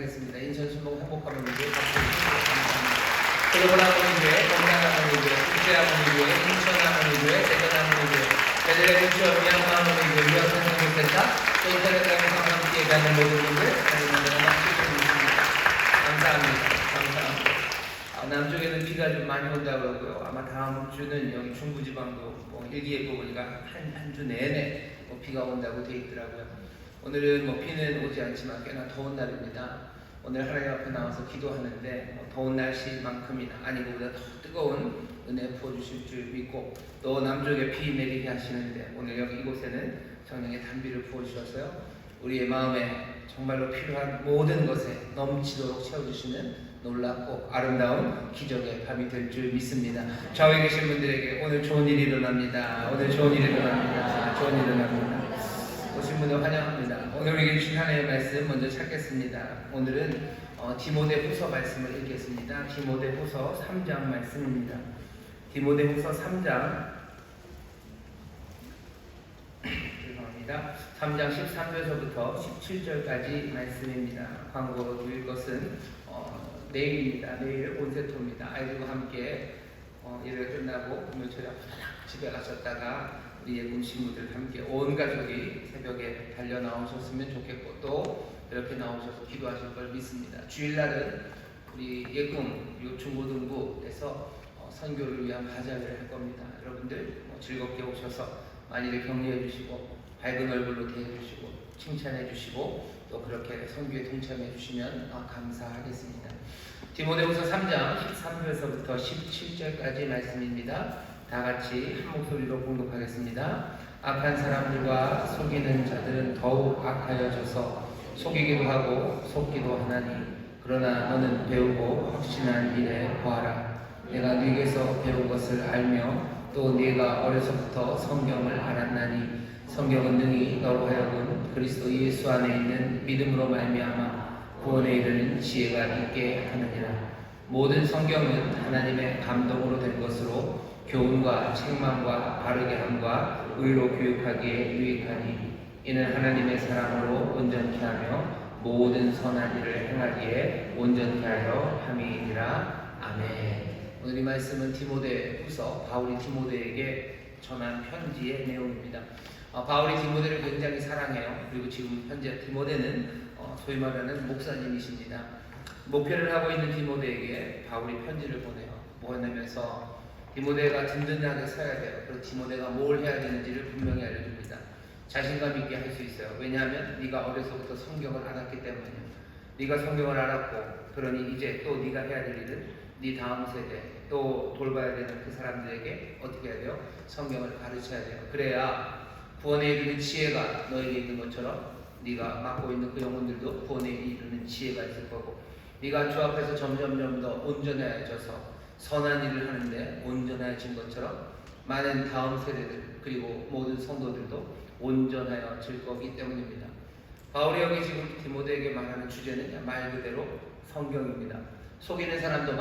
하겠습니다. 인천 순복 행복하면 교회 글로벌 하모니교회, 동양 하모니교회, 국제 하모니교회, 인천 하모니교회, 대전 하모니교회, 베들레헴 지역 미얀마 하모니교회, 유학생 선교센터, 또 인터넷 강의상 함께 예배하는 모든 분들 감사합니다. 감사합니다. 남쪽에는 비가 좀 많이 온다고 그러고요. 아마 다음 주는 여기 중부지방도 일기예보 보니까 한 주 내내 비가 온다고 되어 있더라고요. 오늘은 비는 오지 않지만 꽤나 더운 날입니다. 오늘 하나님 앞에 나와서 기도하는데 더운 날씨만큼이나 아니고 보다 더 뜨거운 은혜 부어주실 줄 믿고 또 남쪽에 비 내리게 하시는데 오늘 여기 이곳에는 성령의 단비를 부어주셔서요. 우리의 마음에 정말로 필요한 모든 것에 넘치도록 채워주시는 놀랍고 아름다운 기적의 밤이 될 줄 믿습니다. 좌우에 계신 분들에게 오늘 좋은 일이 일어납니다. 오늘 좋은 일이 일어납니다. 좋은 일이 일어납니다. 오신 분을 환영합니다. 오늘 우리에게 주신 하나님의 말씀 먼저 찾겠습니다. 오늘은 디모데후서 말씀을 읽겠습니다. 디모데후서 3장 말씀입니다. 디모데후서 3장 3장 13절서부터 17절까지 말씀입니다. 광고로 드릴 것은 내일입니다. 내일 온세토입니다. 아이들과 함께 일을 끝나고 금요일에 집에 가셨다가 우리 예금 신부들 함께 온 가족이 새벽에 달려 나오셨으면 좋겠고 또 이렇게 나오셔서 기도하실 걸 믿습니다. 주일날은 우리 예금 중고등부에서 선교를 위한 바자회를 할 겁니다. 여러분들 즐겁게 오셔서 많이들 격려해 주시고 밝은 얼굴로 대해 주시고 칭찬해 주시고 또 그렇게 선교에 동참해 주시면 감사하겠습니다. 디모데후서 3장 13절서부터 17절까지 말씀입니다. 다 같이 한 목소리로 공독하겠습니다. 악한 사람들과 속이는 자들은 더욱 악하여져서 속이기도 하고 속기도 하나니 그러나 너는 배우고 확신한 일에 거하라. 내가 네게서 배운 것을 알며 또 네가 어려서부터 성경을 알았나니 성경은 능히 너로 하여금 그리스도 예수 안에 있는 믿음으로 말미암아 구원에 이르는 지혜가 있게 하느니라. 모든 성경은 하나님의 감동으로 된 것으로 교훈과 책망과 바르게 함과 의로 교육하기에 유익하니 이는 하나님의 사랑으로 온전케 하며 모든 선한 일을 행하기에 온전케 하려 함이니라. 아멘. 오늘 이 말씀은 디모데후서 바울이 디모데에게 전한 편지의 내용입니다. 바울이 디모데를 굉장히 사랑해요. 그리고 지금 현재 디모데는 소위 말하는 목사님이십니다. 목회를 하고 있는 디모데에게 바울이 편지를 보내요. 뭐냐면서 디모데가 든든하게 서야 돼요. 그리고 디모데가 뭘 해야 되는지를 분명히 알려줍니다. 자신감 있게 할 수 있어요. 왜냐하면 네가 어려서부터 성경을 알았기 때문이에요. 네가 성경을 알았고 그러니 이제 또 네가 해야 될 일은 네 다음 세대 또 돌봐야 되는 그 사람들에게 어떻게 해야 돼요? 성경을 가르쳐야 돼요. 그래야 구원에 이르는 지혜가 너에게 있는 것처럼 네가 맡고 있는 그 영혼들도 구원에 이르는 지혜가 있을 거고 네가 주 앞에서 점점 더 온전해져서 선한 일을 하는데 온전해진 것처럼 많은 다음 세대들 그리고 모든 성도들도 온전해질 거기 때문입니다. 바울이 여기 지금 디모데에게 말하는 주제는 말 그대로 성경입니다. 속이는 사람도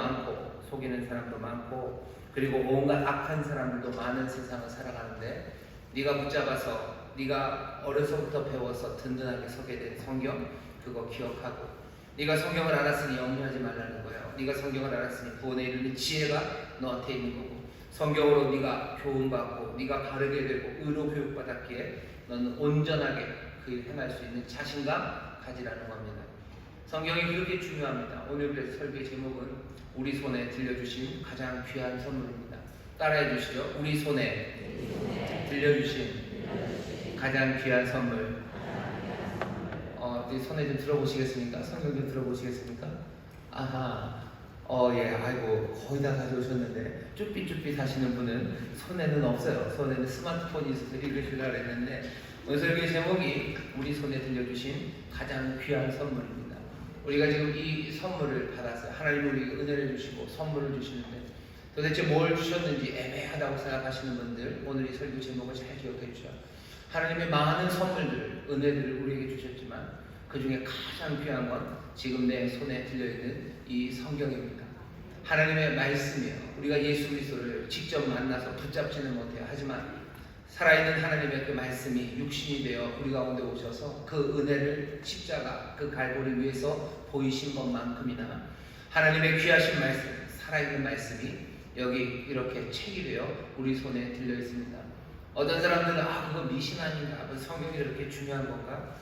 많고 그리고 온갖 악한 사람들도 많은 세상을 살아가는데 네가 붙잡아서 네가 어려서부터 배워서 든든하게 서게 된 성경 그거 기억하고 네가 성경을 알았으니 염려하지 말라는 거예요. 네가 성경을 알았으니 구원에 이르는 지혜가 너한테 있는 거고 성경으로 네가 교훈받고 네가 바르게 되고 의로 교육받았기에 너는 온전하게 그 일 행할 수 있는 자신감 가지라는 겁니다. 성경이 그렇게 중요합니다. 오늘 설교 제목은 우리 손에 들려주신 가장 귀한 선물입니다. 따라해 주시죠. 우리 손에 들려주신 가장 귀한 선물. 손에 좀 들어보시겠습니까? 성경 좀 들어보시겠습니까? 아하. 예, 아이고 거의 다 가져오셨는데 쭈삣쭈삣 하시는 분은 손에는 없어요. 손에는 스마트폰이 있어서 읽으시려고 했는데 오늘 설교의 제목이 우리 손에 들려주신 가장 귀한 선물입니다. 우리가 지금 이 선물을 받았어요. 하나님 우리에게 은혜를 주시고 선물을 주시는데 도대체 뭘 주셨는지 애매하다고 생각하시는 분들 오늘 이 설교 제목을 잘 기억해 주셔요. 하나님의 많은 선물들, 은혜들을 우리에게 주셨지만 그 중에 가장 귀한 건 지금 내 손에 들려있는 이 성경입니다. 하나님의 말씀이에요. 우리가 예수 그리스도를 직접 만나서 붙잡지는 못해요. 하지만 살아있는 하나님의 그 말씀이 육신이 되어 우리 가운데 오셔서 그 은혜를 십자가 그 갈보리 위에서 보이신 것만큼이나 하나님의 귀하신 말씀, 살아있는 말씀이 여기 이렇게 책이 되어 우리 손에 들려 있습니다. 어떤 사람들은 그거 미신 아닌가? 성경이 이렇게 중요한 건가?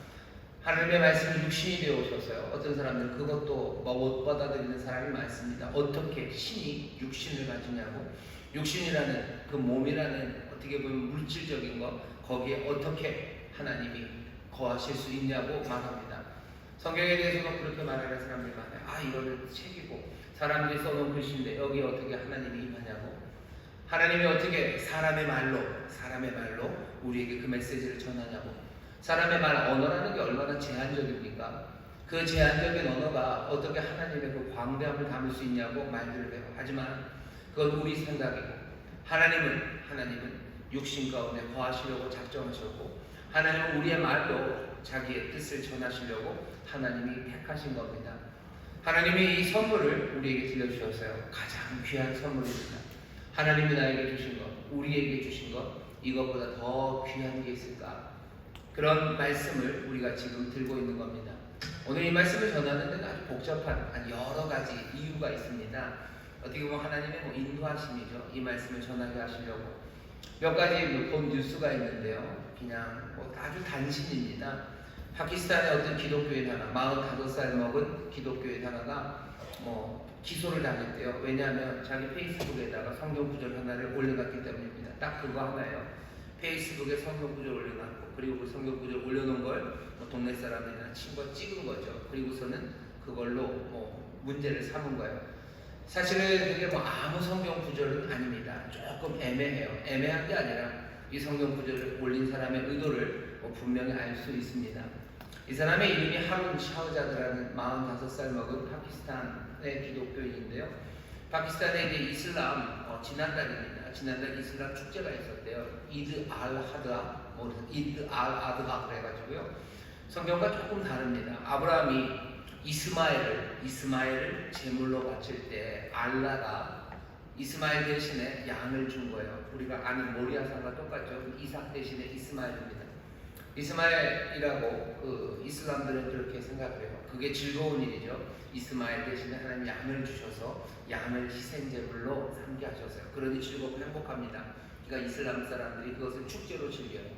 하나님의 말씀이 육신이 되어 오셔서요. 어떤 사람들은 그것도 못 받아들이는 사람이 많습니다. 어떻게 신이 육신을 가지냐고. 육신이라는 그 몸이라는 어떻게 보면 물질적인 것, 거기에 어떻게 하나님이 거하실 수 있냐고 말합니다. 성경에 대해서도 그렇게 말하는 사람들이 많아요. 이거는 책이고 사람들이 써놓은 글씨인데 여기 어떻게 하나님이 임하냐고. 하나님이 어떻게 사람의 말로 우리에게 그 메시지를 전하냐고. 사람의 말, 언어라는 게 얼마나 제한적입니까? 그 제한적인 언어가 어떻게 하나님의 그 광대함을 담을 수 있냐고 말들을 해요. 하지만 그건 우리 생각이고 하나님은 육신 가운데 거하시려고 작정하셨고 하나님은 우리의 말로 자기의 뜻을 전하시려고 하나님이 택하신 겁니다. 하나님이 이 선물을 우리에게 들려주셨어요. 가장 귀한 선물입니다. 하나님이 나에게 주신 것, 우리에게 주신 것, 이것보다 더 귀한 게 있을까? 그런 말씀을 우리가 지금 들고 있는 겁니다. 오늘 이 말씀을 전하는 데는 아주 복잡한 여러 가지 이유가 있습니다. 어떻게 보면 하나님의 인도하심이죠. 이 말씀을 전하게 하시려고. 몇 가지 본 뉴스가 있는데요. 그냥 아주 단신입니다. 파키스탄의 어떤 기독교인 하나, 45살 먹은 기독교인 하나가 기소를 당했대요. 왜냐하면 자기 페이스북에다가 성경 구절 하나를 올려놨기 때문입니다. 딱 그거 하나예요. 페이스북에 성경 구절 올려놨고, 그리고 그 성경 구절 올려놓은 걸 동네 사람들이나 친구가 찍은 거죠. 그리고서는 그걸로 문제를 삼은 거예요. 사실은 그게 아무 성경 구절은 아닙니다. 조금 애매해요. 애매한 게 아니라 이 성경 구절을 올린 사람의 의도를 분명히 알 수 있습니다. 이 사람의 이름이 하룬 샤흐자드라는 45살 먹은 파키스탄의 기독교인인데요. 파키스탄에 이제 이슬람 지난달입니다. 지난달 이슬람 축제가 있었대요. 이드 알 아드하 그래가지고요. 성경과 조금 다릅니다. 아브라함이 이스마엘을 제물로 바칠 때 알라가 이스마엘 대신에 양을 준 거예요. 우리가 아는 모리아산과 똑같죠. 이삭 대신에 이스마엘입니다. 이스마엘이라고 그 이슬람들은 그렇게 생각을 해요. 그게 즐거운 일이죠. 이스마엘 대신에 하나님 양을 주셔서 양을 희생제물로 삼게 하셨어요. 그러니 즐겁고 행복합니다. 그러니까 이슬람 사람들이 그것을 축제로 즐겨요.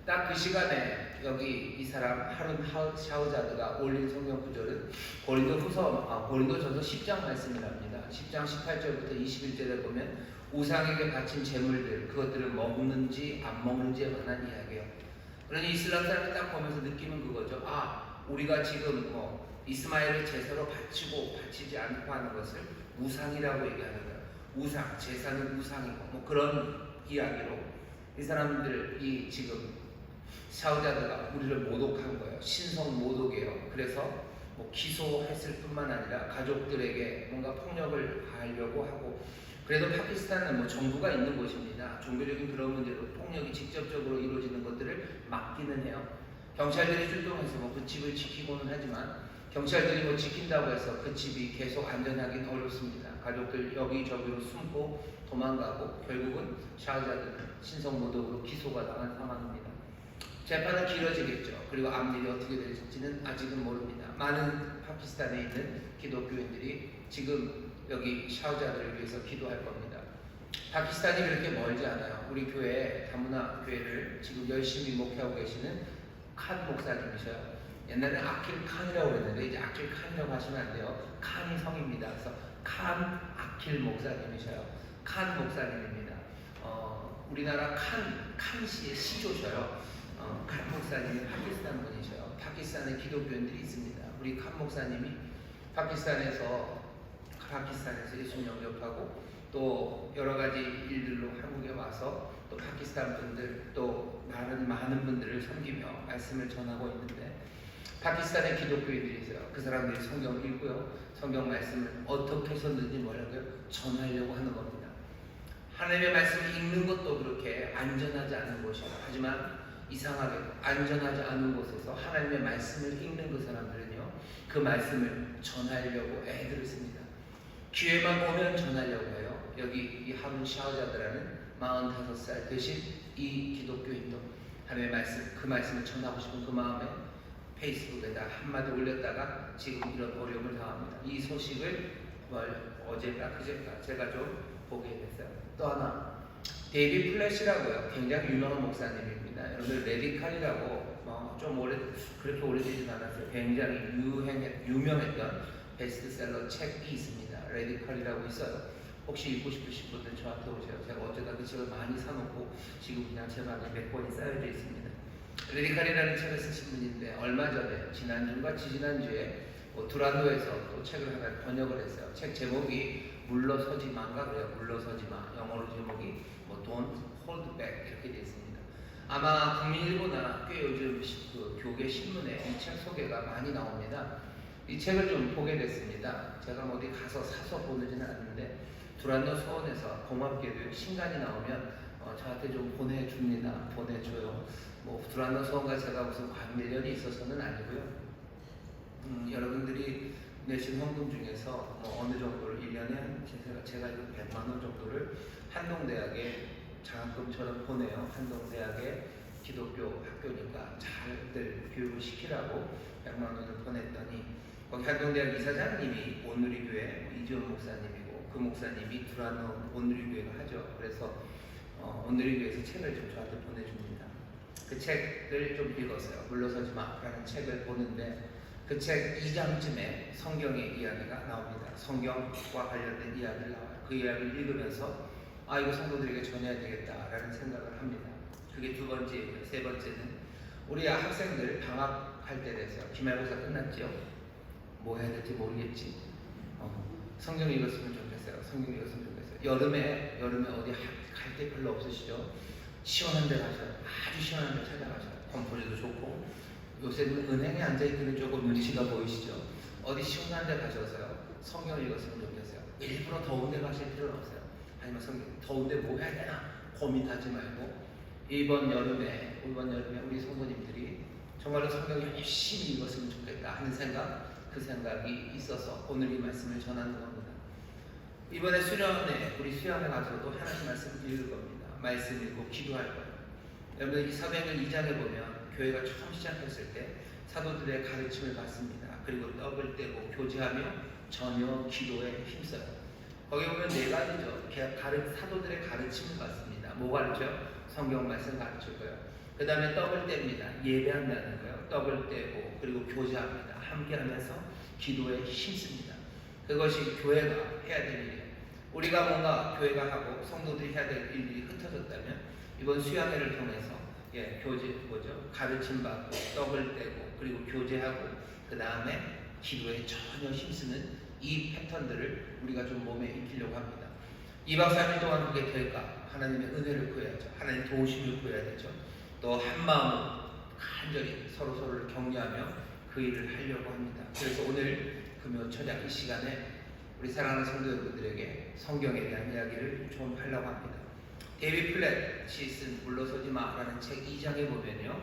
딱 그 시간에 여기 이 사람 하룬 샤흐자드가 올린 성경 구절은 고린도전서 10장 말씀이랍니다. 10장 18절부터 21절에 보면 우상에게 바친 제물들 그것들을 먹는지 안 먹는지에 관한 이야기예요. 그러니 이슬람 사람이 딱 보면서 느끼는 그거죠. 우리가 지금 이스마엘을 제사로 바치지 않고 하는 것을 우상이라고 얘기하는 거예요. 우상, 제사는 우상이고 그런 이야기로 이 사람들이 지금 샤흐자드가 우리를 모독한 거예요. 신성 모독이에요. 그래서 기소했을 뿐만 아니라 가족들에게 뭔가 폭력을 가하려고 하고, 그래도 파키스탄은 정부가 있는 곳입니다. 종교적인 그런 문제로 폭력이 직접적으로 이루어지는 것들을 막기는 해요. 경찰들이 출동해서 그 집을 지키고는 하지만 경찰들이 지킨다고 해서 그 집이 계속 안전하긴 어렵습니다. 가족들 여기저기로 숨고 도망가고 결국은 샤흐자드는 신성 모독으로 기소가 당한 상황입니다. 재판은 길어지겠죠. 그리고 앞일이 어떻게 될지는 아직은 모릅니다. 많은 파키스탄에 있는 기독교인들이 지금 여기 샤흐자드를 위해서 기도할 겁니다. 파키스탄이 그렇게 멀지 않아요. 우리 교회 다문화 교회를 지금 열심히 목회하고 계시는 칸 목사님이셔요. 옛날에 아킬 칸이라고 그랬는데 이제 아킬 칸이라고 하시면 안 돼요. 칸이 성입니다. 그래서 칸 아킬 목사님이셔요. 칸 목사님입니다. 우리나라 칸시의 시조셔요. 칸 목사님이 파키스탄 분이셔요. 파키스탄에 기독교인들이 있습니다. 우리 칸 목사님이 파키스탄에서 예수 영접하고 또 여러 가지 일들로 한국에 와서 또 파키스탄 분들 또 많은 분들을 섬기며 말씀을 전하고 있는데, 파키스탄의 기독교인들이 있어요. 그 사람들이 성경을 읽고요. 성경 말씀을 어떻게 해서든지 전하려고 하는 겁니다. 하나님의 말씀을 읽는 것도 그렇게 안전하지 않은 곳이에요. 하지만 이상하게 안전하지 않은 곳에서 하나님의 말씀을 읽는 그 사람들은요, 그 말씀을 전하려고 애들을 씁니다. 기회만 오면 전하려고 해요. 여기 이 하룬 샤흐자드라는 45살 되신 이 기독교인도 하나님의 말씀, 그 말씀을 전하고 싶은 그 마음에 페이스북에다 한마디 올렸다가 지금 이런 어려움을 당합니다. 이 소식을 어제가 그제가 제가 좀 보게 됐어요. 또 하나 데이비 플래시라고요. 굉장히 유명한 목사님입니다. 여러분들 레디칼이라고 좀 그렇게 오래되진 않았어요. 굉장히 유명했던 베스트셀러 책이 있습니다. 레디칼이라고 있어요. 혹시 읽고 싶으신 분들 저한테 오세요. 제가 어쩌다 그 책을 많이 사놓고 지금 그냥 제 방에 몇 권이 쌓여져 있습니다. 레디칼이라는 책을 쓰신 분인데 얼마 전에 지난주인가 지지난주에 두란노에서 또 책을 하나 번역을 했어요. 책 제목이 물러서지마인가 그래요. 물러서지마. 영어로 제목이 Don't Hold Back 이렇게 되어 있습니다. 아마 국민일보나 꽤 요즘 그 교계 신문에 이 책 소개가 많이 나옵니다. 이 책을 좀 보게 됐습니다. 제가 어디 가서 사서 보내지는 않는데 두란노 서원에서 고맙게도 신간이 나오면 저한테 좀 보내줍니다. 보내줘요. 두란노 서원과 제가 무슨 관계련이 있어서는 아니고요. 여러분들이 내신 헌금 중에서 어느 정도를 1년에 제가 100만 원 정도를 한동대학에 장학금처럼 보내요. 한동대학에 기독교 학교니까 잘들 교육을 시키라고 100만 원을 보냈더니 거기 한동대학 이사장님이 온누리교회 이지원 목사님이고 그 목사님이 두란노 온누리교회를 하죠. 그래서 온누리교회에서 책을 좀 저한테 보내줍니다. 그 책을 좀 읽었어요. 물러서지 마라는 책을 보는데 그 책 2장쯤에 성경의 이야기가 나옵니다. 성경과 관련된 이야기를 나와요. 그 이야기를 읽으면서 이거 성도들에게 전해야 되겠다라는 생각을 합니다. 그게 두 번째고요. 세 번째는 우리 학생들 방학할 때 돼서요. 기말고사 끝났죠. 뭐 해야 될지 모르겠지. 성경 읽었으면 좋겠어요. 성경 읽었으면 좋겠어요. 여름에 어디 갈 데 별로 없으시죠? 시원한 데 가셔요. 아주 시원한 데 찾아가셔요. 컴포즈도 좋고 요새는 은행에 앉아있기는 조금 눈치가 보이시죠? 어디 시원한 데 가셔서요. 성경을 읽었으면 좋겠어요. 일부러 더운 데 가실 필요는 없어요. 아니면 성경 더운 데 뭐 해야 되나 고민하지 말고 이번 여름에 우리 성도님들이 정말로 성경을 열심히 읽었으면 좋겠다 하는 생각, 그 생각이 있어서 오늘 이 말씀을 전하는 겁니다. 이번에 우리 수련회 가서도 하나님 말씀 읽을 겁니다. 말씀 읽고 기도할 거예요. 여러분 이 사도행전 2장에 보면 교회가 처음 시작했을 때 사도들의 가르침을 받습니다. 그리고 떡을 떼고 교제하며 전혀 기도에 힘써요. 거기 보면 네 가지죠. 사도들의 가르침을 받습니다. 뭐 가르쳐요? 성경 말씀 가르칠 거예요. 그 다음에 떡을 뗍니다. 예배한다는 거예요. 떡을 떼고 그리고 교제합니다. 함께하면서 기도에 힘씁니다. 그것이 교회가 해야 될 일이에요. 우리가 뭔가 교회가 하고 성도들이 해야 될 일이 흩어졌다면 이번 수양회를 통해서 가르침 받고 떡을 떼고 그리고 교제하고 그 다음에 기도에 전혀 힘쓰는 이 패턴들을 우리가 좀 몸에 익히려고 합니다. 2박 3일 동안 그게 될까? 하나님의 은혜를 구해야죠. 하나님 도우심을 구해야 되죠. 또 한마음으로 간절히 서로를 격려하며 그 일을 하려고 합니다. 그래서 오늘 금요 저녁 이 시간에 우리 사랑하는 성도 여러분들에게 성경에 대한 이야기를 좀 하려고 합니다. 데이비 플랫이 쓴 물러서지 마라는 책 2장에 보면요.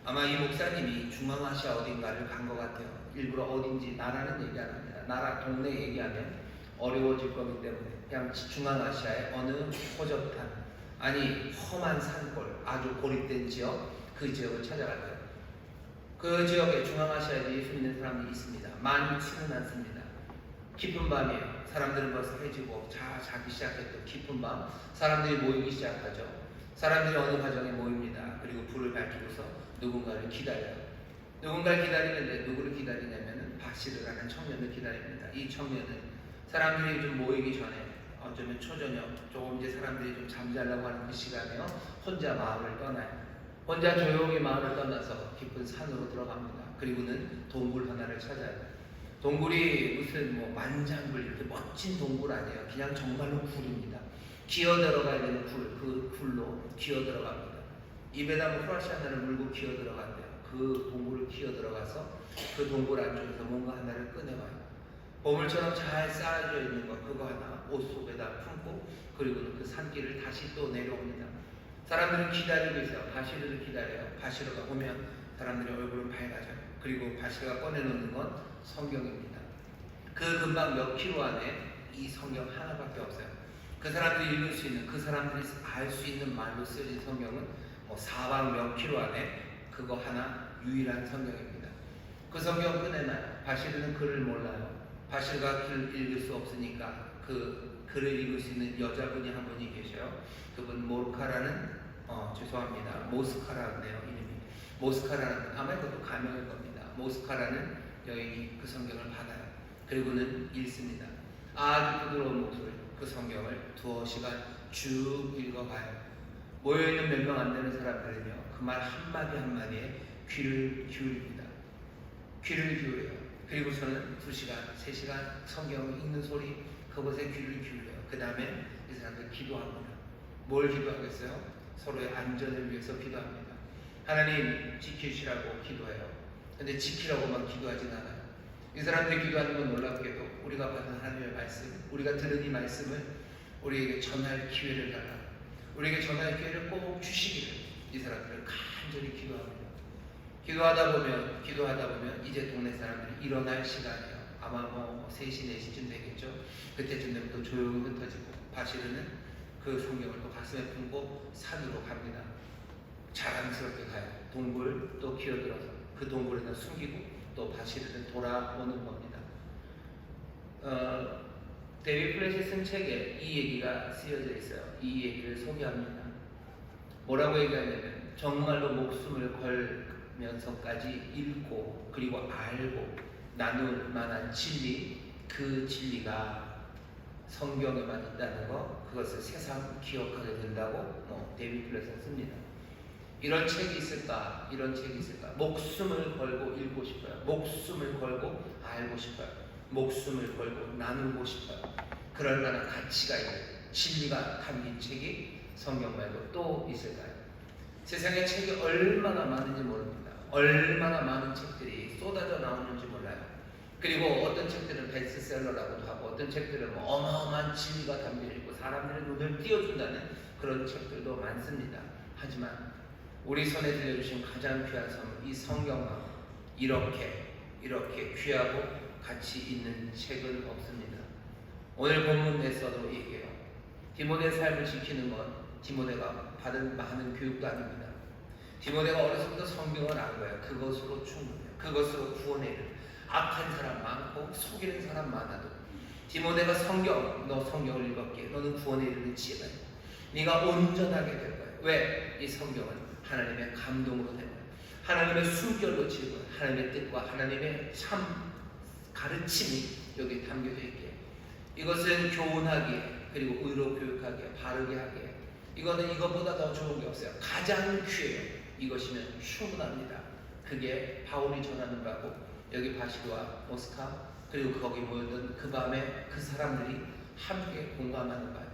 아마 이 목사님이 중앙아시아 어딘가를 간 것 같아요. 일부러 어딘지 나라는 얘기 안 합니다. 나라 동네 얘기하면 어려워질 거기 때문에 그냥 중앙아시아의 어느 호접한 험한 산골 아주 고립된 지역 그 지역을 찾아갔어요. 그 지역에 중앙아시아에 예수 믿는 사람들이 있습니다. 많지는 않습니다. 깊은 밤이에요. 사람들은 벌써 해지고 자기 시작했던 깊은 밤 사람들이 모이기 시작하죠. 사람들이 어느 가정에 모입니다. 그리고 불을 밝히고서 누군가를 기다려요. 누군가를 기다리는데 누구를 기다리냐면 바시르라는 청년을 기다립니다. 이 청년은 사람들이 좀 모이기 전에 어쩌면 초저녁 조금 이제 사람들이 좀 잠자려고 하는 그 시간에요. 혼자 마을을 떠나요. 혼자 조용히 마을을 떠나서 깊은 산으로 들어갑니다. 그리고는 동굴 하나를 찾아요. 동굴이 무슨 만장굴 이렇게 멋진 동굴 아니에요. 그냥 정말로 굴입니다. 기어 들어가야 되는 그 굴로 기어 들어갑니다. 입에다 후라시 하나를 물고 기어 들어간대요. 그 동굴을 기어 들어가서 그 동굴 안쪽에서 뭔가 하나를 꺼내와요. 보물처럼 잘 쌓아져 있는 거 그거 하나 옷 속에다 품고 그리고는 그 산길을 다시 또 내려옵니다. 사람들은 기다리고 있어요. 바시르를 기다려요. 바시르가 오면 사람들의 얼굴은 밝아져요. 그리고 바시르가 꺼내놓는 건 성경입니다. 그 근방 몇 킬로 안에 이 성경 하나밖에 없어요. 그 사람들이 읽을 수 있는, 그 사람들이 알 수 있는 말로 쓰여진 성경은 사방 몇 킬로 안에 그거 하나 유일한 성경입니다. 그 성경 끝내나요? 바실은 글을 몰라요. 바실과 글 읽을 수 없으니까 그 글을 읽을 수 있는 여자분이 한 분이 계셔요. 그분 모르카라는 죄송합니다. 모스카라네요, 이름이. 모스카라는, 아마 이것도 가명일 겁니다. 모스카라는 여인이 그 성경을 받아요. 그리고는 읽습니다. 아주 부드러운 목소리 그 성경을 두어 시간 쭉 읽어가요. 모여있는 몇 명 안 되는 사람들은요, 그 말 한마디 한마디에 귀를 기울입니다. 귀를 기울여요. 그리고서는 2시간, 3시간 성경을 읽는 소리, 그것에 귀를 기울여요. 그 다음에 이 사람들 기도합니다. 뭘 기도하겠어요? 서로의 안전을 위해서 기도합니다. 하나님 지키시라고 기도해요. 근데 지키라고만 기도하진 않아요. 이 사람들이 기도하는 건 놀랍게도 우리가 받은 하나님의 말씀, 우리가 들은 이 말씀을 우리에게 전할 기회를 달라, 우리에게 전할 기회를 꼭 주시기를 이 사람들은 간절히 기도합니다. 기도하다 보면 이제 동네 사람들이 일어날 시간이에요. 아마 3시, 4시쯤 되겠죠. 그때쯤 되면 또 조용히 흩어지고 바실은 그 성경을 또 가슴에 품고 산으로 갑니다. 자랑스럽게 가요. 동굴 또 기어들어서 그 동굴에다 숨기고 또 바실은 돌아오는 겁니다. 데이비드 플랫이 쓴 책에 이 얘기가 쓰여져 있어요. 이 얘기를 소개합니다. 뭐라고 얘기하냐면, 정말로 목숨을 걸면서까지 읽고 그리고 알고 나눌 만한 진리, 그 진리가 성경에만 있다는 거, 그것을 세상 기억하게 된다고 데이비드 플랫은 씁니다. 이런 책이 있을까? 이런 책이 있을까? 목숨을 걸고 읽고 싶어요. 목숨을 걸고 알고 싶어요. 목숨을 걸고 나누고 싶어요. 그럴 만한 가치가 있는 진리가 담긴 책이 성경 말고 또 있을까요? 세상에 책이 얼마나 많은지 모릅니다. 얼마나 많은 책들이 쏟아져 나오는지 몰라요. 그리고 어떤 책들은 베스트셀러라고도 하고, 어떤 책들은 어마어마한 진리가 담겨있고 사람들의 눈을 띄워준다는 그런 책들도 많습니다. 하지만 우리 손에 들려주신 가장 귀한 선물, 이 성경과 이렇게 귀하고 가치 있는 책은 없습니다. 오늘 본문에서도 얘기해요. 디모데의 삶을 지키는 건 디모데가 받은 많은 교육도 아닙니다. 디모데가 어려서부터 성경을 안 거예요. 그것으로 충분해요. 그것으로 구원에 이르는, 악한 사람 많고 속이는 사람 많아도 디모데가 너 성경을 읽었기에 너는 구원에 이르는 지혜가 있고 네가 온전하게 될 거예요. 왜? 이 성경은 하나님의 감동으로 된 거예요. 하나님의 숨결로 지은 거예요. 하나님의 뜻과 하나님의 참 가르침이 여기 담겨져 있기에, 이것은 교훈하기에, 그리고 의로 교육하기에, 바르게 하기에, 이거는 이것보다 더 좋은 게 없어요. 가장 귀해요. 이것이면 충분합니다. 그게 바울이 전하는 바고, 여기 바시르와 모스카 그리고 거기 모였던 그 밤에 그 사람들이 함께 공감하는 바예요.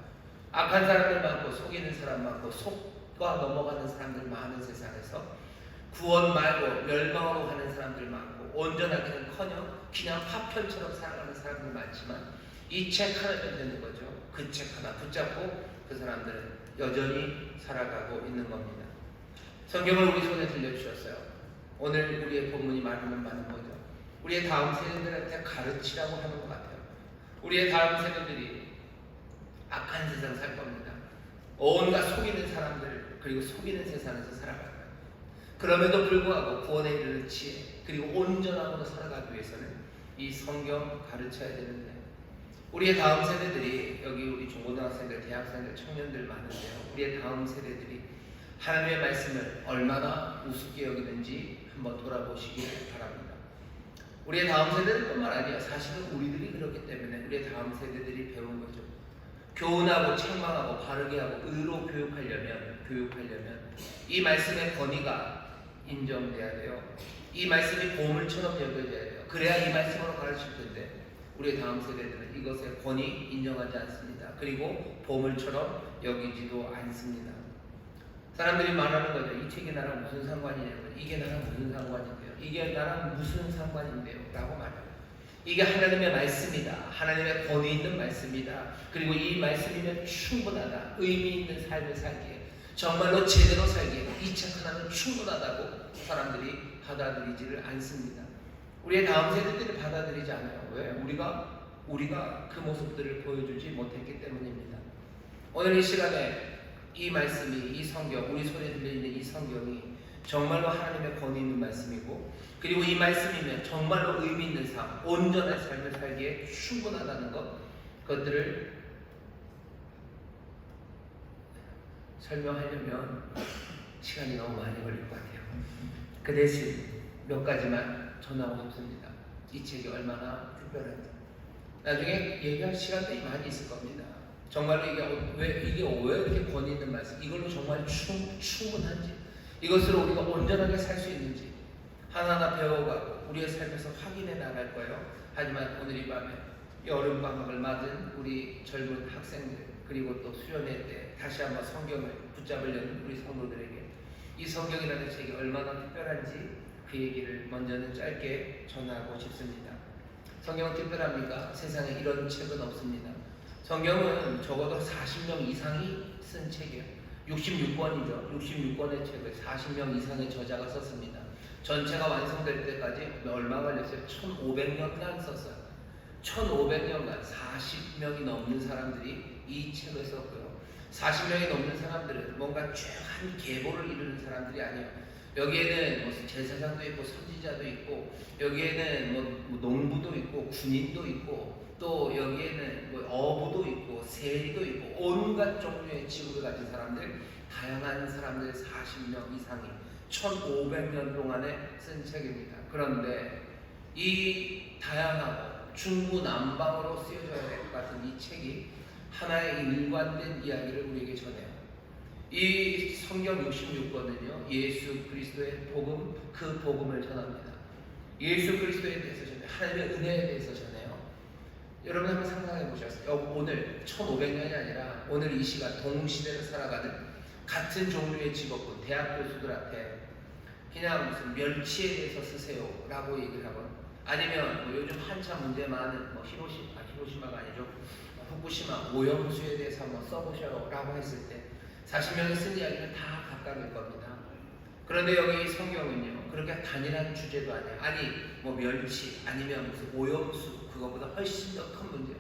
악한 사람들 많고 속이는 사람 많고 속과 넘어가는 사람들 많은 세상에서 구원 말고 멸망으로 가는 사람들 많고 온전하기는커녕 그냥 파편처럼 살아가는 사람들 많지만 이 책 하나면 되는 거죠. 그 책 하나 붙잡고 그 사람들은 여전히 살아가고 있는 겁니다. 성경을 우리 손에 들려주셨어요. 오늘 우리의 본문이 말하는 바는 뭐죠? 우리의 다음 세대들한테 가르치라고 하는 것 같아요. 우리의 다음 세대들이 악한 세상 살 겁니다. 온갖 속이는 사람들, 그리고 속이는 세상에서 살아갈 거예요. 그럼에도 불구하고 구원에 이르는 지혜, 그리고 온전함으로 살아가기 위해서는 이 성경 가르쳐야 되는데, 우리의 다음 세대들이, 여기 우리 중고등학생들, 대학생들, 청년들 많은데요, 우리의 다음 세대들이 하나님의 말씀을 얼마나 우습게 여기는지 한번 돌아보시길 바랍니다. 우리의 다음 세대들 뿐만 아니라 사실은 우리들이 그렇기 때문에 우리의 다음 세대들이 배운 거죠. 교훈하고 책망하고 바르게 하고 의로 교육하려면 이 말씀의 권위가 인정돼야 돼요. 이 말씀이 보물처럼 여겨져야 돼요. 그래야 이 말씀으로 가르칠 텐데 우리의 다음 세대들은 이것의 권위 인정하지 않습니다. 그리고 보물처럼 여기지도 않습니다. 사람들이 말하는 거죠. 이 책이 나랑 무슨 상관이냐고. 이게 나랑 무슨 상관인데요. 이게 나랑 무슨 상관인데요. 라고 말해요. 이게 하나님의 말씀이다. 하나님의 권위 있는 말씀이다. 그리고 이 말씀이면 충분하다. 의미 있는 삶을 살기에, 정말로 제대로 살기에 이 책 하나는 충분하다고 사람들이 받아들이지를 않습니다. 우리의 다음 세대들이 받아들이지 않아요. 왜? 우리가 그 모습들을 보여주지 못했기 때문입니다. 오늘 이 시간에 이 말씀이, 이 성경, 우리 손에 들려있는 이 성경이 정말로 하나님의 권위 있는 말씀이고, 그리고 이 말씀이면 정말로 의미 있는 삶, 온전한 삶을 살기에 충분하다는 것, 그것들을 설명하려면 시간이 너무 많이 걸릴 것 같아요. 그 대신 몇 가지만 전하고 싶습니다. 이 책이 얼마나 특별한지. 나중에 얘기할 시간들이 많이 있을 겁니다. 정말로 이게 왜 이렇게 권위 있는 말씀, 이걸로 정말 충분한지, 이것으로 우리가 온전하게 살 수 있는지 하나하나 배워가고 우리의 삶에서 확인해 나갈 거예요. 하지만 오늘 이 밤에 여름방학을 맞은 우리 젊은 학생들, 그리고 또 수련회 때 다시 한번 성경을 붙잡으려는 우리 성도들에게 이 성경이라는 책이 얼마나 특별한지 그 얘기를 먼저는 짧게 전하고 싶습니다. 성경은 특별합니까? 세상에 이런 책은 없습니다. 성경은 적어도 40명 이상이 쓴 책이에요. 66권이죠. 66권의 책을 40명 이상의 저자가 썼습니다. 전체가 완성될 때까지 얼마 걸렸어요? 1500년간 썼어요. 1500년간 40명이 넘는 사람들이 이 책을 썼고요. 40명이 넘는 사람들은 뭔가 쭉 한 계보를 이루는 사람들이 아니에요. 여기에는 무슨 제사장도 있고 선지자도 있고, 여기에는 뭐 농부도 있고 군인도 있고, 또 여기에는 뭐 어부도 있고 세리도 있고, 온갖 종류의 직업을 가진 사람들, 다양한 사람들 40명 이상이 1500년 동안에 쓴 책입니다. 그런데 이 다양하고 중구난방으로 쓰여져야 될 것 같은 이 책이 하나의 일관된 이야기를 우리에게 전해요. 이 성경 66권은요, 예수 그리스도의 복음, 그 복음을 전합니다. 예수 그리스도에 대해서 전해요. 하나님의 은혜에 대해서 전해요. 여러분 한번 상상해 보셨어요? 오늘 1500년이 아니라 오늘 이 시간 동시대를 살아가는 같은 종류의 직업군 대학 교수들한테 그냥 무슨 멸치에 대해서 쓰세요 라고 얘기를 하건, 아니면 뭐 요즘 한참 문제 많은 뭐 히로시마가 아니죠, 후쿠시마 오염수에 대해서 한번 써보셔 라고 했을 때 40명이 쓴 이야기는 다 각각일 겁니다. 그런데 여기 성경은요, 그렇게 단일한 주제도 아니에요. 아니 뭐 멸치 아니면 무슨 오염수, 그거보다 훨씬 더 큰 문제,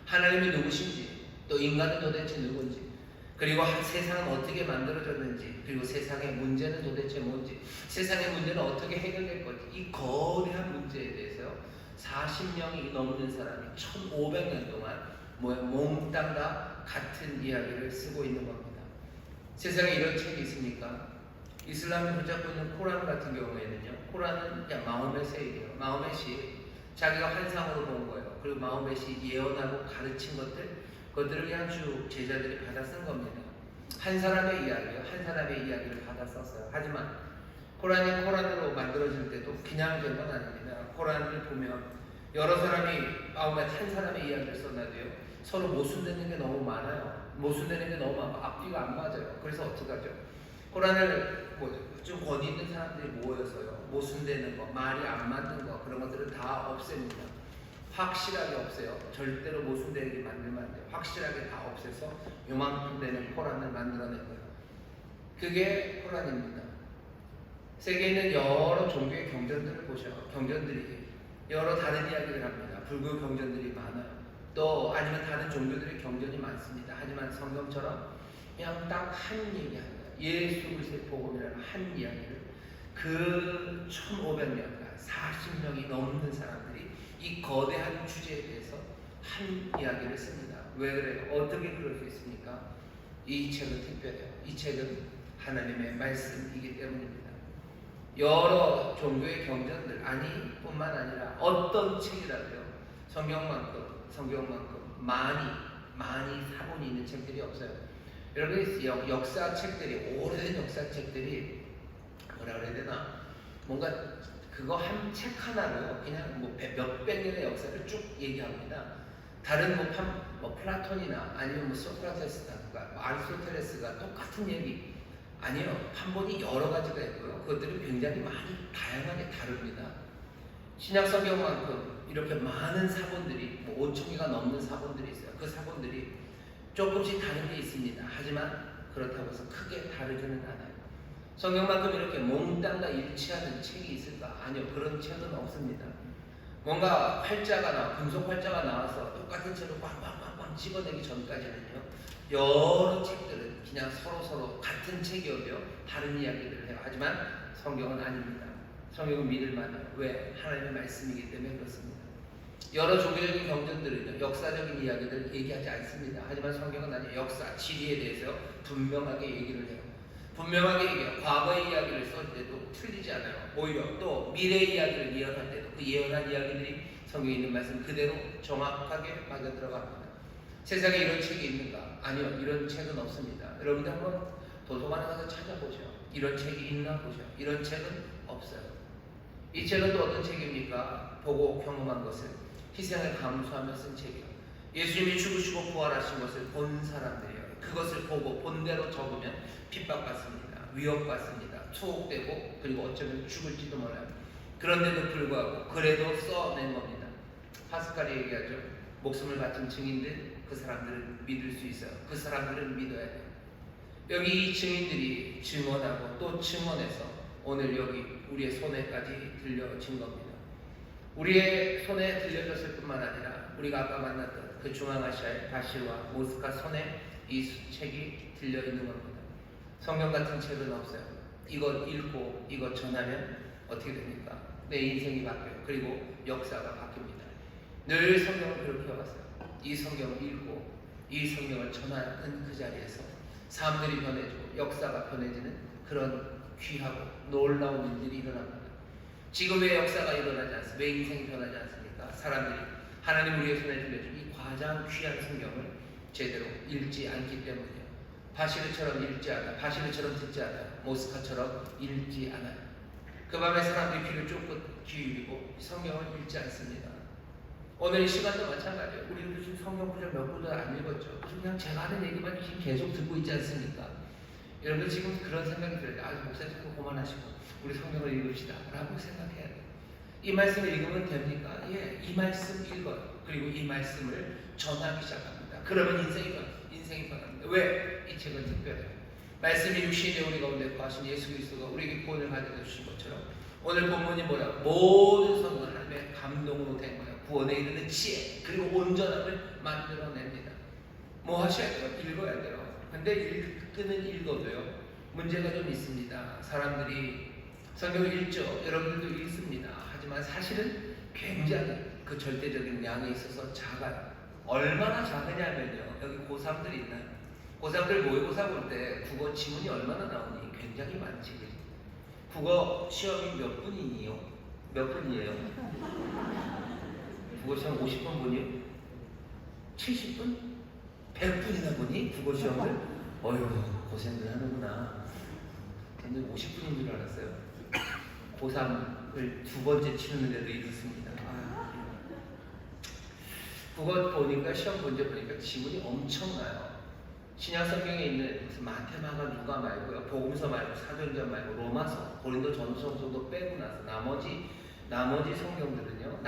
하나님이 누구신지, 또 인간은 도대체 누군지, 그리고 세상은 어떻게 만들어졌는지, 그리고 세상의 문제는 도대체 뭔지, 세상의 문제는 어떻게 해결될 건지, 이 거대한 문제에 대해서 40명이 넘는 사람이 1500년 동안 몽땅 다 같은 이야기를 쓰고 있는 겁니다. 세상에 이런 책이 있습니까? 이슬람이 붙잡고 있는 코란 같은 경우에는요, 코란은 그냥 마호멧의 얘기예요. 마호멧이 자기가 환상으로 본 거예요. 그리고 마호멧이 예언하고 가르친 그것들을 그냥 쭉 제자들이 받아 쓴 겁니다. 한 사람의 이야기예요. 한 사람의 이야기를 받아 썼어요. 하지만 코란이 코란으로 만들어질 때도 그냥 된 건 아닙니다. 코란을 보면 여러 사람이 마호멧 한 사람의 이야기를 써놔도요, 서로 모순되는 게 너무 많아요. 모순되는 게 너무 많고 앞뒤가 안 맞아요. 그래서 어떡하죠? 코란을 좀 권위 있는 사람들이 모여서요, 모순되는 거, 말이 안 맞는 거, 그런 것들은 다 없앱니다. 확실하게 없애요. 절대로 모순되게 만들면 안 돼요. 확실하게 다 없애서 요만큼 되는 코란을 만들어낸 거예요. 그게 코란입니다. 세계에 있는 여러 종교의 경전들을 보셔요. 경전들이 여러 다른 이야기를 합니다. 불교 경전들이 많아요. 또 아니면 다른 종교들의 경전이 많습니다. 하지만 성경처럼 그냥 딱 한 얘기합니다. 예수 그리스도의 복음이라는 한 이야기를 그 1500년간 40명이 넘는 사람들이 이 거대한 주제에 대해서 한 이야기를 씁니다. 왜 그래요? 어떻게 그럴 수 있습니까? 이 책은 특별해요. 이 책은 하나님의 말씀이기 때문입니다. 여러 종교의 경전들 뿐만 아니라 어떤 책이라도요, 성경만큼 많이 사본이 있는 책들이 없어요. 여러분 역사책들이, 오래된 역사책들이 뭐라 그래야 되나, 뭔가 그거 한 책 하나로 그냥 몇백 년의 역사를 쭉 얘기합니다. 다른 플라톤이나 아니면 소크라테스나 아리스토텔레스가 똑같은 얘기 아니요. 판본이 여러 가지가 있고요. 그것들이 굉장히 많이 다양하게 다릅니다. 신약 성경만큼 이렇게 많은 사본들이 5,000개가 넘는 사본들이 있어요. 그 사본들이 조금씩 다른 게 있습니다. 하지만 그렇다고 해서 크게 다르지는 않아요. 성경만큼 이렇게 몽땅 다 일치하는 책이 있을까? 아니요. 그런 책은 없습니다. 뭔가 금속 활자가 나와서 똑같은 책을 빵빵빵빵 집어내기 전까지는요, 여러 책들은 그냥 서로 같은 책이어도 다른 이야기들을 해요. 하지만 성경은 아닙니다. 성경은 믿을 만해요. 왜? 하나님의 말씀이기 때문에 그렇습니다. 여러 종교적인 경전들은요, 역사적인 이야기들을 얘기하지 않습니다. 하지만 성경은 아니에요. 역사, 지리에 대해서 분명하게 얘기를 해요. 분명하게 얘기해요. 과거의 이야기를 쓸 때도 틀리지 않아요. 오히려 또 미래의 이야기를 예언할 때도 그 예언한 이야기들이 성경에 있는 말씀 그대로 정확하게 맞아 들어갑니다. 세상에 이런 책이 있는가? 아니요. 이런 책은 없습니다. 여러분들 한번 도서관에 가서 찾아보죠. 이런 책이 있나 보죠. 이런 책은 없어요. 이 책은 또 어떤 책입니까? 보고 경험한 것을 희생을 감수하며 쓴 책이요. 예수님이 죽으시고 부활하신 것을 본 사람들이요. 그것을 보고 본대로 적으면 핍박받습니다. 위협받습니다. 투옥되고 그리고 어쩌면 죽을지도 몰라요. 그런데도 불구하고 그래도 써낸 겁니다. 파스칼이 얘기하죠. 목숨을 바친 증인들, 그 사람들은 믿을 수 있어요. 그 사람들은 믿어야 돼요. 여기 이 증인들이 증언하고 또 증언해서 오늘 여기 우리의 손에까지 들려진 겁니다. 우리의 손에 들려졌을 뿐만 아니라 우리가 아까 만났던 그 중앙아시아의 바실과 모스카 손에 이 책이 들려있는 겁니다. 성경 같은 책은 없어요. 이걸 읽고 이걸 전하면 어떻게 됩니까? 내 인생이 바뀌어요. 그리고 역사가 바뀝니다. 늘 성경을 그렇게 해왔어요. 이 성경을 읽고 이 성경을 전하는 그 자리에서 사람들이 변해지고 역사가 변해지는 그런 귀하고 놀라운 일들이 일어납니다. 지금 왜 역사가 일어나지 않습니까? 왜 인생이 변하지 않습니까? 사람들이 하나님 우리의 손에 들려준 이 가장 귀한 성경을 제대로 읽지 않기 때문이에요. 바시르처럼 읽지 않아요. 바시르처럼 듣지 않아요. 모스카처럼 읽지 않아요. 그 밤에 사람들이 귀를 쫑긋 기울이고 성경을 읽지 않습니다. 오늘 이 시간도 마찬가지예요. 우리도 지금 성경 구절 몇 구절 안 읽었죠. 그냥 제가 하는 얘기만 지금 계속 듣고 있지 않습니까? 여러분 지금 그런 생각이 들어요. 아, 목사님 자꾸 그만하시고 우리 성경을 읽읍시다 라고 생각해야 돼요. 이 말씀을 읽으면 됩니까? 예, 이 말씀 읽어요. 그리고 이 말씀을 전하기 시작합니다. 그러면 인생이 변합니다. 왜? 이 책은 특별해요. 말씀이 육신의 우리 가운데 거하신 예수 그리스도가 우리에게 구원을 가져다 주신 것처럼 오늘 본문이 뭐라고? 모든 성경은 하나님의 감동으로 된 거예요. 구원에 이르는 지혜 그리고 온전함을 만들어냅니다. 뭐 하셔야 돼요? 읽어야 돼요. 근데 읽어도요 문제가 좀 있습니다. 사람들이 성경을 읽죠. 여러분들도 읽습니다. 하지만 사실은 굉장히 그 절대적인 양에 있어서 작아요. 얼마나 작으냐면요. 여기 고3들이 있나요? 고3들 모의고사 볼 때 국어 지문이 얼마나 나오니? 굉장히 많지. 국어 시험이 몇 분이니요? 몇 분이에요? 국어 시험 50분 보니요? 70분? 100분이나 보니? 국어 시험을? 어휴, 고생들 하는구나. 저는 50분인 줄 알았어요. 고3을 두 번째 치는데도 이렇습니다. 국어 보니까 시험 문제 보니까 지문이 엄청나요. 신약 성경에 있는 무슨 마테마가 누가 말고요, 복음서 말고 사도행전 말고 로마서, 고린도 전서도 빼고 나서 나머지 성경들은요,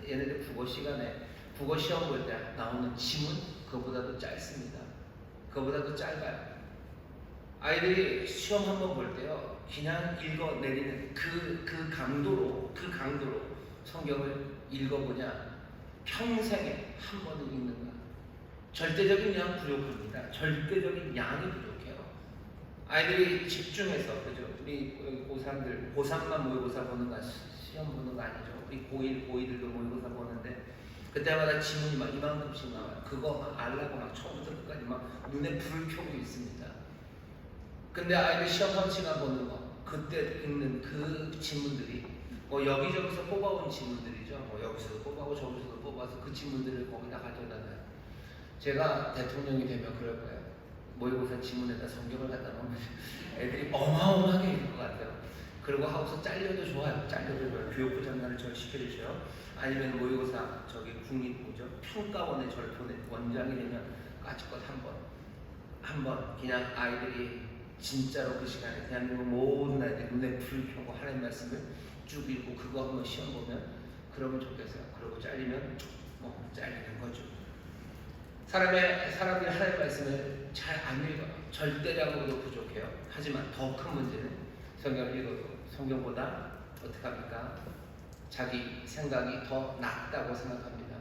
얘네들 국어 시간에 국어 시험 볼 때 나오는 지문 그거보다도 짧습니다. 그거보다도 짧아요. 아이들이 시험 한번 볼 때요, 그냥 읽어내리는 그 강도로 성경을 읽어보냐, 평생에 한 번은 읽는가. 절대적인 양 부족합니다. 절대적인 양이 부족해요. 아이들이 집중해서, 그죠? 우리 고3들, 고3만 모의고사 보는 거, 시험 보는 거 아니죠. 우리 고1, 고2들도 모의고사 보는데, 그때마다 지문이 막 이만큼씩 나와요. 그거 막 알라고 막 처음부터 끝까지 막 눈에 불 켜고 있습니다. 근데 아이들 시험 시간 보는 거, 그때 읽는 그 지문들이 뭐 여기저기서 뽑아온 지문들이죠. 뭐 여기서도 뽑아오고 저기서도 뽑아서 그 지문들을 거기다 가져다 놔요. 제가 대통령이 되면 그럴 거예요. 모의고사 지문에다 성경을 갖다 놓으면 애들이 어마어마하게 읽을 것 같아요. 그리고 하고서 잘려도 좋아요. 교육부 장관을 저를 시켜주셔요. 아니면 모의고사 저기 국립고죠, 평가원에 저를 보내, 원장이 되면 까짓것 한번 그냥 아이들이 진짜로 그 시간에 대한민국 모든 아이들이 눈에 불 켜고 하나님 말씀을 쭉 읽고 그거 한번 시험 보면 그러면 좋겠어요. 그러고 잘리면 뭐 잘리는 거죠. 사람들이 하나님 말씀을 잘 안 읽어요. 절대량으로도 부족해요. 하지만 더 큰 문제는 성경을 읽어도 성경보다 어떻게 합니까? 자기 생각이 더 낫다고 생각합니다.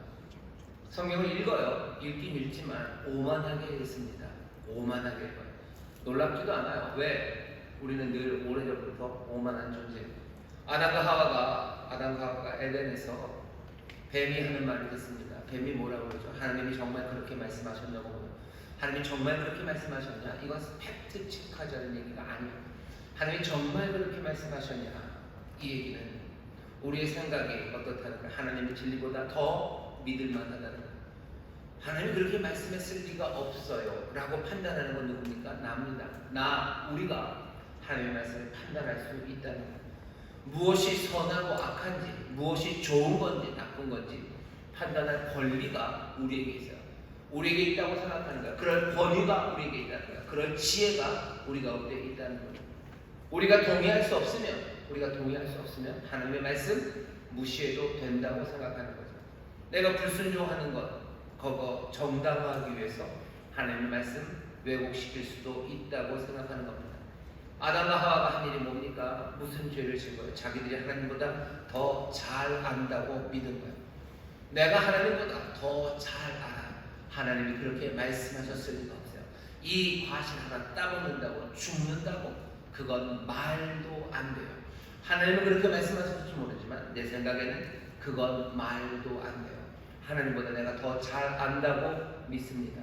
성경을 읽어요. 읽긴 읽지만 오만하게 읽습니다. 오만하게 읽어요. 놀랍지도 않아요. 왜? 우리는 늘 오래전부터 오만한 존재예요. 아담과 하와가 에덴에서 뱀이 하는 말을 듣습니다. 뱀이 뭐라고 그러죠? 하나님이 정말 그렇게 말씀하셨냐고. 하나님이 정말 그렇게 말씀하셨냐? 이건 팩트 체크하자는 얘기가 아니에요. 하나님이 정말 그렇게 말씀하셨냐? 이 얘기는 우리의 생각이 어떻다는 거예요? 하나님의 진리보다 더 믿을만하다는 거예요. 하나님이 그렇게 말씀했을 리가 없어요 라고 판단하는 건 누굽니까? 나입니다. 우리가 하나님의 말씀을 판단할 수 있다는 거예요. 무엇이 선하고 악한지, 무엇이 좋은 건지 나쁜 건지 판단할 권리가 우리에게 있어요. 우리에게 있다고 생각하는 거야. 그럴 권위가 우리에게 있다는 거야. 그럴 지혜가 우리 가운데 있다는 거야. 우리가 동의할 수 없으면 하나님의 말씀 무시해도 된다고 생각하는 거죠. 내가 불순종하는 것 그거 정당화하기 위해서 하나님의 말씀 왜곡시킬 수도 있다고 생각하는 겁니다. 아담과 하와가 한 일이 뭡니까? 무슨 죄를 진 거예요? 자기들이 하나님보다 더 잘 안다고 믿은 거예요. 내가 하나님보다 더 잘 알아. 하나님이 그렇게 말씀하셨을 리가 없어요. 이 과실 하나 따먹는다고 죽는다고? 그건 말도 안 돼요. 하나님은 그렇게 말씀하실지 모르지만 내 생각에는 그건 말도 안 돼요. 하나님보다 내가 더 잘 안다고 믿습니다.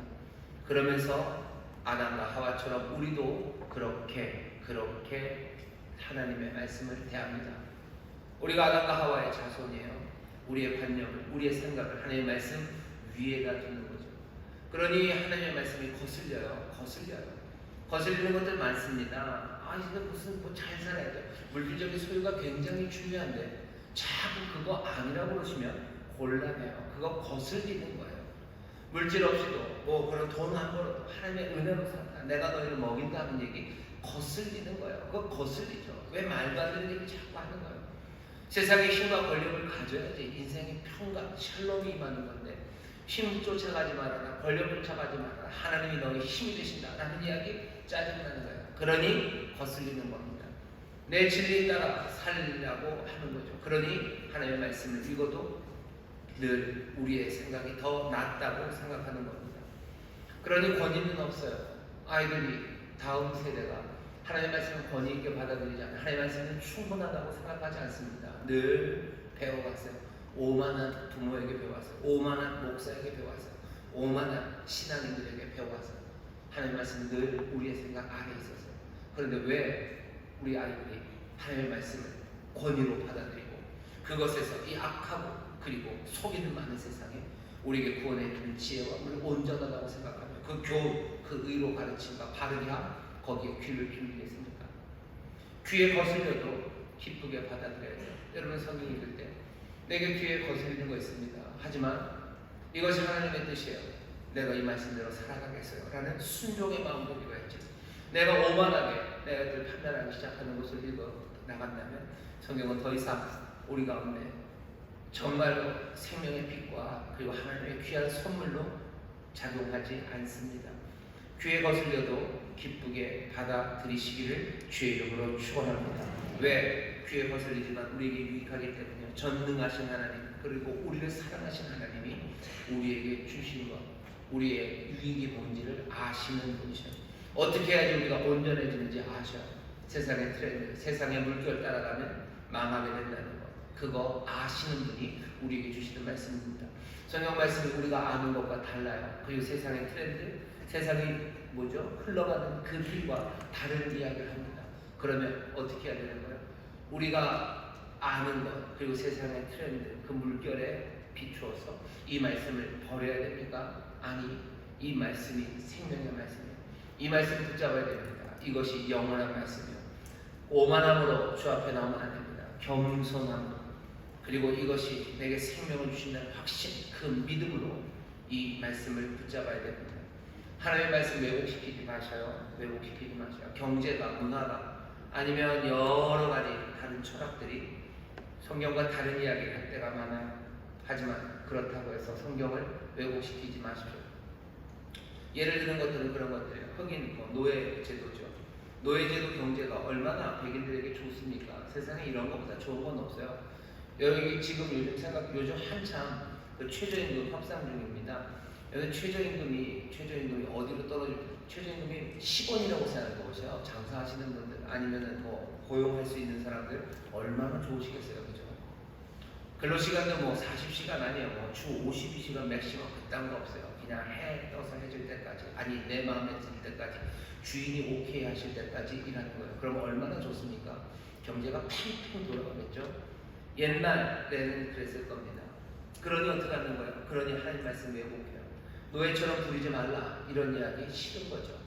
그러면서 아담과 하와처럼 우리도 그렇게 하나님의 말씀을 대합니다. 우리가 아담과 하와의 자손이에요. 우리의 관념을, 우리의 생각을 하나님의 말씀 위에다 두는 거죠. 그러니 하나님의 말씀이 거슬리는 것들 많습니다. 이거 무슨 잘 살아야 돼. 물질적인 소유가 굉장히 중요한데 자꾸 그거 아니라고 그러시면 곤란해요. 그거 거슬리는 거예요. 물질 없이도 그런 돈 안 벌어도 하나님의 은혜로 산다. 내가 너희를 먹인다는 얘기 거슬리는 거예요. 그거 거슬리죠. 왜 말도 안 되는 얘기 자꾸 하는 거예요. 세상의 힘과 권력을 가져야지 인생의 평강, 샬롬이 임하는 건데 힘 쫓아가지 말아라, 권력 쫓아가지 말아라, 하나님이 너희 힘이 되신다 라는 이야기 짜증나는 거예요. 그러니 거슬리는 겁니다. 내 진리에 따라 살리려고 하는 거죠. 그러니 하나님의 말씀을 읽어도 늘 우리의 생각이 더 낫다고 생각하는 겁니다. 그러니 권위는 없어요. 아이들이 다음 세대가 하나님의 말씀을 권위 있게 받아들이지 않아요. 하나님의 말씀은 충분하다고 생각하지 않습니다. 늘 배워갔어요. 오만한 부모에게 배워왔어요. 오만한 목사에게 배워왔어요. 오만한 신앙인들에게 배워왔어요. 하나님의 말씀은 늘 우리의 생각 아래에 있었어요. 그런데 왜 우리 아이들이 하나님의 말씀을 권위로 받아들이고 그것에서 이 악하고 그리고 속이는 많은 세상에 우리에게 구원해 주는 지혜와 우리 온전하다고 생각하며 그 교훈, 그 의로 가르침과 바르게 함 거기에 귀를 기울이겠습니까? 귀에 거슬려도 기쁘게 받아들여야 돼요. 여러분 성경 읽을 때 내게 귀에 거슬리는 거 있습니다. 하지만 이것이 하나님의 뜻이에요. 내가 이 말씀대로 살아가겠어요 라는 순종의 마음으로 읽어야지. 내가 오만하게 내 아이들 판단하기 시작하는 것을 읽어 나간다면 성경은 더 이상 우리 가운데 정말로 생명의 빛과 그리고 하나님의 귀한 선물로 작용하지 않습니다. 귀에 거슬려도 기쁘게 받아들이시기를 주의 이름으로 축원합니다. 왜? 귀에 거슬리지만 우리에게 유익하기 때문에 전능하신 하나님 그리고 우리를 사랑하신 하나님이 우리에게 주신 것 우리의 유익이 뭔지를 아시는 분이셔요. 어떻게 해야지 우리가 온전해지는지 아셔요. 세상의 트렌드, 세상의 물결 따라가면 망하게 된다는 것 그거 아시는 분이 우리에게 주시는 말씀입니다. 성경 말씀이 우리가 아는 것과 달라요. 그리고 세상의 트렌드, 세상이 흘러가는 그 길과 다른 이야기를 합니다. 그러면 어떻게 해야 되는 거예요? 우리가 아는 것 그리고 세상의 트렌드, 그 물결에 비추어서 이 말씀을 버려야 됩니까? 아니, 이 말씀이 생명의 말씀이에요. 이 말씀 붙잡아야 됩니다. 이것이 영원한 말씀이에요. 오만함으로 주 앞에 나오면 안 됩니다. 겸손함으로 그리고 이것이 내게 생명을 주신다는 확신, 그 믿음으로 이 말씀을 붙잡아야 됩니다. 하나님의 말씀 왜곡시키지 마셔요. 왜곡시키지 마셔요. 경제가, 문화가 아니면 여러 가지 다른 철학들이 성경과 다른 이야기를 할 때가 많아요. 하지만 그렇다고 해서 성경을 왜곡시키지 마십시오. 예를 드는 것들은 그런 것들이에요. 흑인 노예제도죠. 노예제도 경제가 얼마나 백인들에게 좋습니까? 세상에 이런 것보다 좋은 건 없어요. 여기 지금 요즘 한참 그 최저임금 협상 중입니다. 여기 최저임금이 어디로 떨어질까? 최저임금이 10원이라고 생각해 보세요. 장사하시는 분들 아니면은 뭐 고용할 수 있는 사람들 얼마나 좋으시겠어요, 그죠? 근로시간도 뭐 40시간 아니에요. 뭐 주 52시간 맥시멈 그딴 거 없어요. 그냥 해 떠서 해줄 때까지, 아니 내 마음에 들 때까지, 주인이 오케이 하실 때까지 일하는 거예요. 그럼 얼마나 좋습니까? 경제가 팽팽 돌아가겠죠. 옛날에는 그랬을 겁니다. 그러니 어떻게 하는 거예요? 그러니 하나님 말씀 왜곡해요. 노예처럼 부리지 말라, 이런 이야기 싫은 거죠.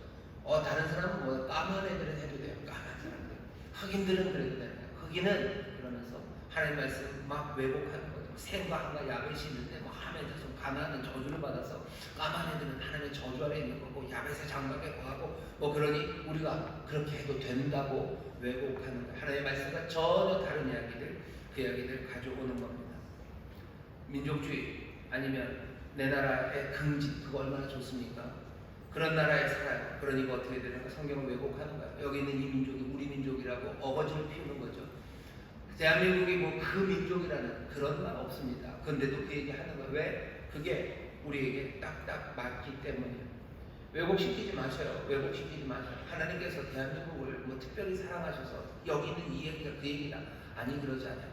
다른 사람은 뭐 까만 애들은 해도 돼요. 까만 사람들. 흑인들은 그래도 돼요. 흑인은 그러면서 하나님 말씀 막 왜곡하는 거죠. 샘과 한가 야벳이 있는데 뭐 하면서 가나안은 저주를 받아서 까만 애들은 하나님의 저주 아래 있는 거고 야벳의 장막에 거하고 뭐 그러니 우리가 그렇게 해도 된다고 왜곡하는 거예요. 하나님의 말씀과 전혀 다른 이야기들, 그 이야기들 가져오는 겁니다. 민족주의 아니면 내 나라의 긍지, 그거 얼마나 좋습니까? 그런 나라에 살아요. 그러니까 어떻게 되는가? 성경을 왜곡하는 거예요. 여기 있는 이 민족이 우리 민족이라고 어거지를 피우는 거죠. 대한민국이 뭐 그 민족이라는 그런 말 없습니다. 근데도 그 얘기 하는 거예요. 왜? 그게 우리에게 딱딱 맞기 때문이에요. 왜곡시키지 마세요. 왜곡시키지 마세요. 하나님께서 대한민국을 뭐 특별히 사랑하셔서 여기 있는 이 얘기가 그 얘기다. 아니, 그러지 않아요.